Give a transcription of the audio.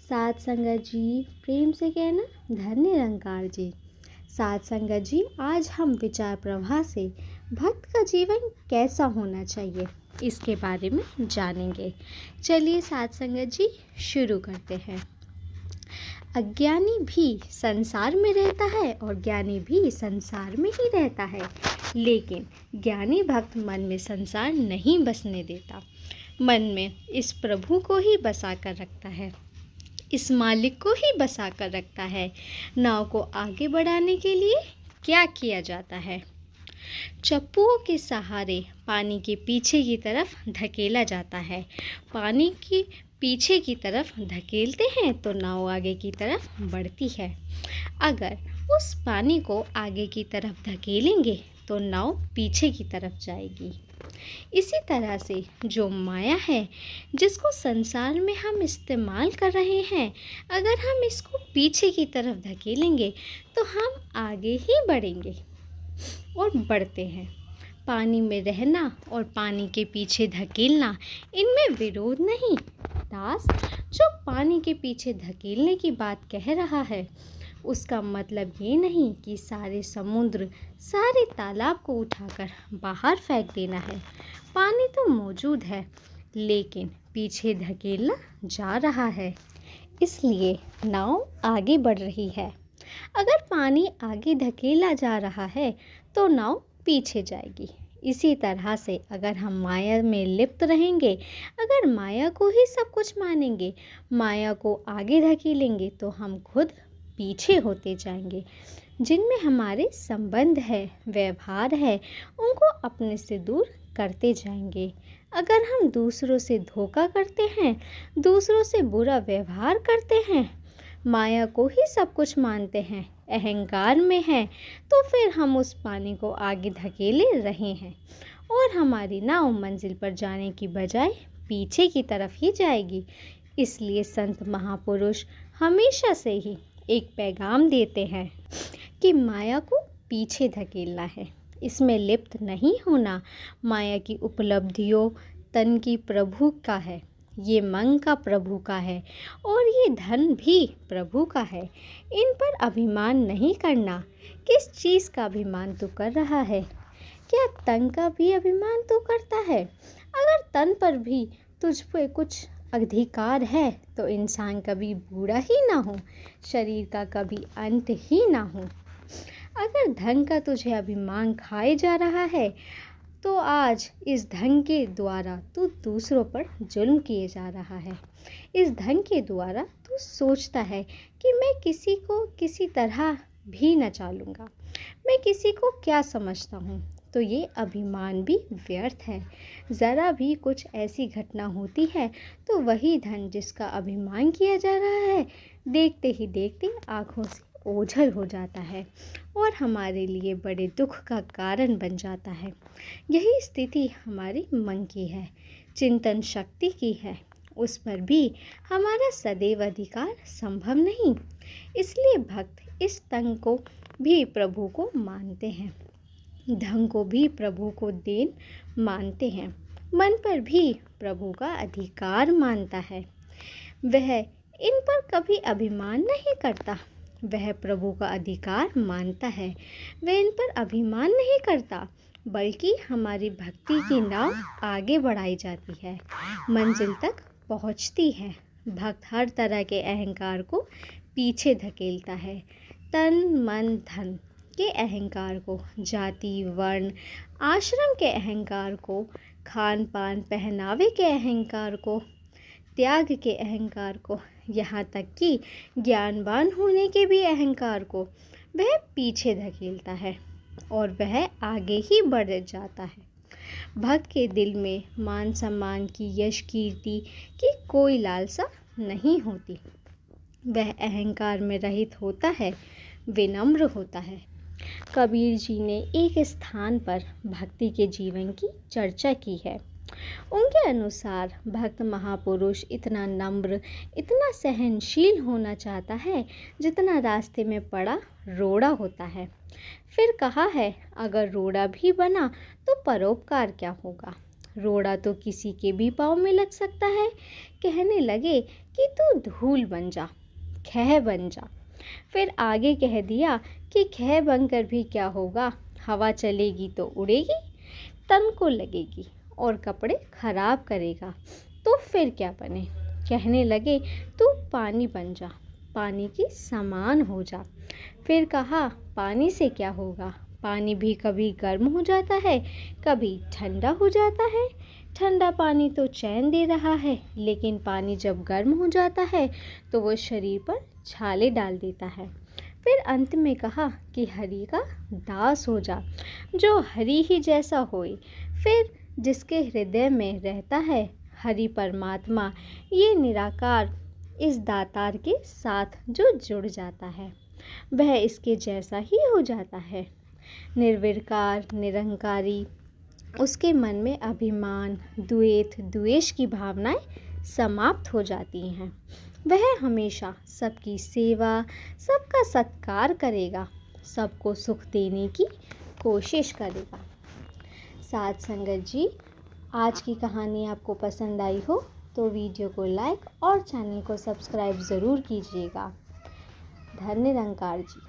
साध संगत जी, प्रेम से कहना धन निरंकार जी। साध संगत जी, आज हम विचार प्रवाह से भक्त का जीवन कैसा होना चाहिए इसके बारे में जानेंगे। चलिए साध संगत जी शुरू करते हैं। अज्ञानी भी संसार में रहता है और ज्ञानी भी संसार में ही रहता है, लेकिन ज्ञानी भक्त मन में संसार नहीं बसने देता। मन में इस प्रभु को ही बसा कर रखता है, इस मालिक को ही बसा कर रखता है। नाव को आगे बढ़ाने के लिए क्या किया जाता है? चप्पुओं के सहारे पानी के पीछे की तरफ धकेला जाता है। पानी की पीछे की तरफ धकेलते हैं तो नाव आगे की तरफ बढ़ती है। अगर उस पानी को आगे की तरफ धकेलेंगे तो नाव पीछे की तरफ जाएगी। इसी तरह से जो माया है, जिसको संसार में हम इस्तेमाल कर रहे हैं, अगर हम इसको पीछे की तरफ धकेलेंगे तो हम आगे ही बढ़ेंगे और बढ़ते हैं। पानी में रहना और पानी के पीछे धकेलना, इनमें विरोध नहीं। दास जो पानी के पीछे धकेलने की बात कह रहा है, उसका मतलब ये नहीं कि सारे समुद्र, सारे तालाब को उठाकर बाहर फेंक देना है। पानी तो मौजूद है, लेकिन पीछे धकेलना जा रहा है, इसलिए नाव आगे बढ़ रही है। अगर पानी आगे धकेला जा रहा है तो नाव पीछे जाएगी। इसी तरह से अगर हम माया में लिप्त रहेंगे, अगर माया को ही सब कुछ मानेंगे, माया को आगे धकेलेंगे, तो हम खुद पीछे होते जाएंगे। जिनमें हमारे संबंध है, व्यवहार है, उनको अपने से दूर करते जाएंगे। अगर हम दूसरों से धोखा करते हैं, दूसरों से बुरा व्यवहार करते हैं, माया को ही सब कुछ मानते हैं, अहंकार में हैं, तो फिर हम उस पानी को आगे धकेले रहे हैं और हमारी नाव मंजिल पर जाने की बजाय पीछे की तरफ ही जाएगी। इसलिए संत महापुरुष हमेशा से ही एक पैगाम देते हैं कि माया को पीछे धकेलना है, इसमें लिप्त नहीं होना। माया की उपलब्धियों तन की प्रभु का है, ये मन का प्रभु का है और ये धन भी प्रभु का है। इन पर अभिमान नहीं करना। किस चीज़ का अभिमान तू कर रहा है? क्या तन का भी अभिमान तू करता है? अगर तन पर भी तुझ पे कुछ अधिकार है तो इंसान कभी बूढ़ा ही ना हो, शरीर का कभी अंत ही ना हो। अगर धन का तुझे अभिमान खाए जा रहा है तो आज इस धन के द्वारा तू दूसरों पर जुल्म किए जा रहा है। इस धन के द्वारा तू सोचता है कि मैं किसी को किसी तरह भी न चालूँगा, मैं किसी को क्या समझता हूँ। तो ये अभिमान भी व्यर्थ है। ज़रा भी कुछ ऐसी घटना होती है तो वही धन जिसका अभिमान किया जा रहा है, देखते ही देखते आँखों से ओझल हो जाता है और हमारे लिए बड़े दुख का कारण बन जाता है। यही स्थिति हमारी मन की है, चिंतन शक्ति की है। उस पर भी हमारा सदैव अधिकार संभव नहीं। इसलिए भक्त इस तन को भी प्रभु को मानते हैं, धन को भी प्रभु को देन मानते हैं, मन पर भी प्रभु का अधिकार मानता है। वह इन पर कभी अभिमान नहीं करता, वह प्रभु का अधिकार मानता है। वह इन पर अभिमान नहीं करता, बल्कि हमारी भक्ति की नाव आगे बढ़ाई जाती है, मंजिल तक पहुंचती है। भक्त हर तरह के अहंकार को पीछे धकेलता है। तन मन धन के अहंकार को, जाति वर्ण आश्रम के अहंकार को, खान पान पहनावे के अहंकार को, त्याग के अहंकार को, यहाँ तक कि ज्ञानवान होने के भी अहंकार को वह पीछे धकेलता है और वह आगे ही बढ़ जाता है। भक्त के दिल में मान सम्मान की, यश कीर्ति की कोई लालसा नहीं होती। वह अहंकार में रहित होता है, विनम्र होता है। कबीर जी ने एक स्थान पर भक्ति के जीवन की चर्चा की है। उनके अनुसार भक्त महापुरुष इतना नम्र, इतना सहनशील होना चाहता है जितना रास्ते में पड़ा रोड़ा होता है। फिर कहा है, अगर रोड़ा भी बना तो परोपकार क्या होगा? रोड़ा तो किसी के भी पाँव में लग सकता है। कहने लगे कि तू धूल बन जा, खह बन जा। फिर आगे कह दिया कि खह बनकर भी क्या होगा, हवा चलेगी तो उड़ेगी, तन को लगेगी और कपड़े खराब करेगा, तो फिर क्या बने। कहने लगे तू पानी बन जा, पानी की समान हो जा। फिर कहा पानी से क्या होगा, पानी भी कभी गर्म हो जाता है, कभी ठंडा हो जाता है। ठंडा पानी तो चैन दे रहा है, लेकिन पानी जब गर्म हो जाता है तो वो शरीर पर छाले डाल देता है। फिर अंत में कहा कि हरि का दास हो जा, जो हरि ही जैसा होए। फिर जिसके हृदय में रहता है हरि परमात्मा, ये निराकार इस दातार के साथ जो जुड़ जाता है वह इसके जैसा ही हो जाता है। निर्विकार निरंकारी, उसके मन में अभिमान, द्वेष, द्वेष की भावनाएं समाप्त हो जाती हैं। वह हमेशा सबकी सेवा, सबका सत्कार करेगा, सबको सुख देने की कोशिश करेगा। साथ संगत जी, आज की कहानी आपको पसंद आई हो तो वीडियो को लाइक और चैनल को सब्सक्राइब ज़रूर कीजिएगा। धन्य निरंकार जी।